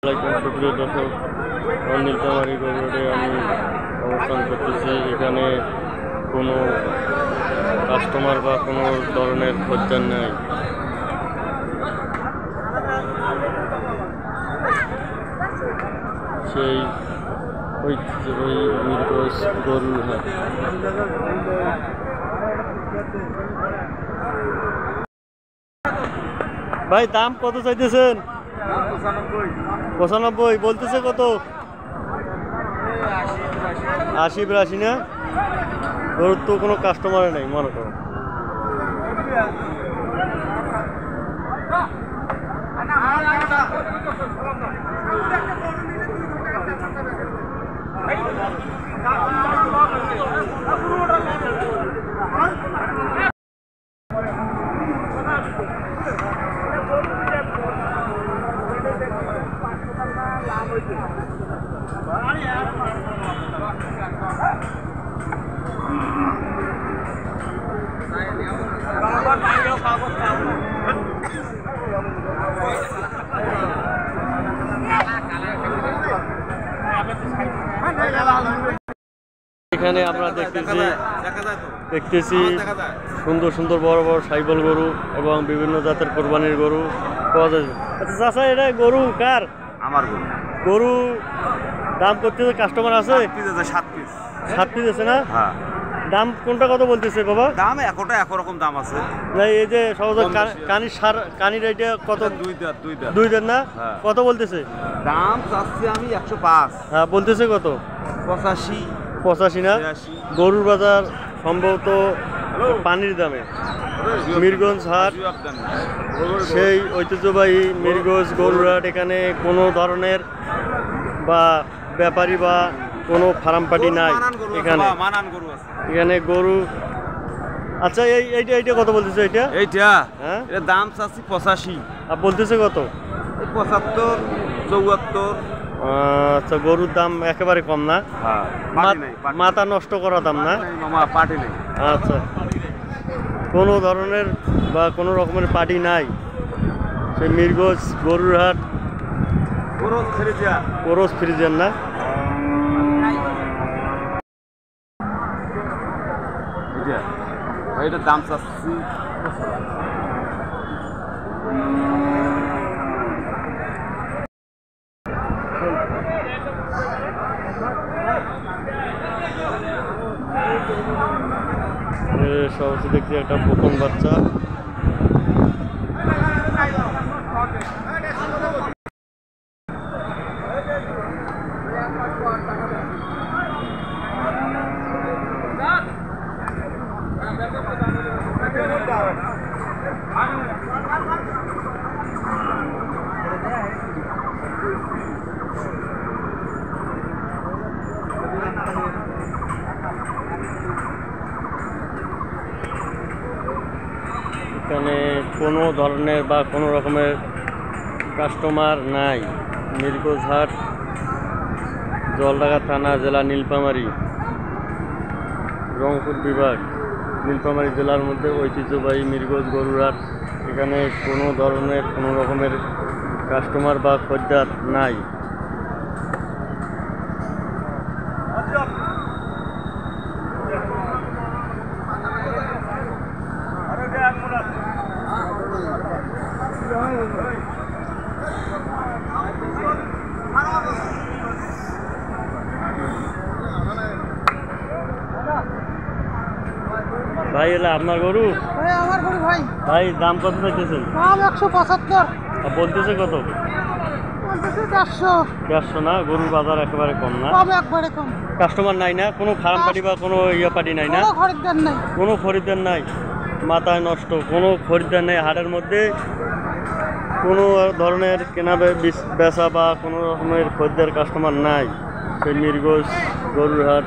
সুপ্রিয় দর্শক, নীলফামারী রোডে আমি অবস্থান করতেছি। এখানে কোনো কাস্টমার বা কোনো ধরনের খদ্দের নেই। সেই ঐতিহ্যবাহী মিরগঞ্জ গরুর হাট। ভাই দাম কত চাইতেছেন? 95 বলতেছে। কত? 80-82 না? গরুর তো কোনো কাস্টমার নেই মনে করো। এখানে আমরা দেখতেছি সুন্দর সুন্দর বড় বড় সাইবল গরু এবং বিভিন্ন জাতের কোরবানির গরু পাওয়া যায়। আচ্ছা চাচা, এটা গরু কার? আমার গরু। গরু দাম করতেছে, কাস্টমার আছে? 7 পিস আছে না? হ্যাঁ। দাম কোনটা কত বলতেছে বাবা? দাম একটা একরকম দাম আছে। এই যে সহজে কানির এইটা কত? দুই দেন না? কত বলতেছে দাম? চাচ্ছি আমি 105। হ্যাঁ, বলতেছে কত? 85 না? গরুর বাজার সম্ভবত পানির দামে। মিরগঞ্জ হাট, সেই ঐতিহ্যবাহী মিরগঞ্জ গরুর হাট। এখানে কোনো ধরনের বা ব্যাপারী বা কোনো ফার্ম পার্টি নাই এখানে গরু। আচ্ছা, এইটা কত বলতেছে? এইটা হ্যাঁ, দাম চাচ্ছি 85। আর বলতেছে কত? 75, 74। আচ্ছা, গরুর দাম একেবারে কম না? মাথা নষ্ট করা দাম না? পার্টি নেই। আচ্ছা, কোনো ধরনের বা কোনো রকমের পার্টি নাই সেই মিরগঞ্জ গরুর হাট। কোরস ফ্রিজিয়ান না? এটার দাম চাচ্ছি সহজে দেখছি একটা প্রথম বাচ্চা। এখানে কোনো ধরনের বা কোনো রকমের কাস্টমার নাই। মিরগঞ্জ হাট, জলঢাকা থানা, জেলা নীলফামারী, রংপুর বিভাগ, নীলফামারী জেলার মধ্যে ঐতিহ্যবাহী মিরগঞ্জ গরুর হাট। এখানে কোনো ধরনের কোনো রকমের কাস্টমার বা খদ্দের নাই। ভাই, এলা আপনার গরু? আমার গরু ভাই। ভাই দাম কত চাইতেছেন? দাম 175। বলতেছে কত? বলতেছে 150 না? গরুর বাজার একেবারে কম না? কম, একবারে কম। কাস্টমার নাই না? কোনো ফার্ম পার্টি বা কোনো পার্টি নাই না? কোনো খরিদ্দার নাই। মাথায় নষ্ট, কোনো খরিদ্দার নেই হাটের মধ্যে। কোনো ধরনের কেনা বেচা বা কোনো রকমের খরিদ্দার কাস্টমার নাই সেই মিরগঞ্জ গরুর হাট।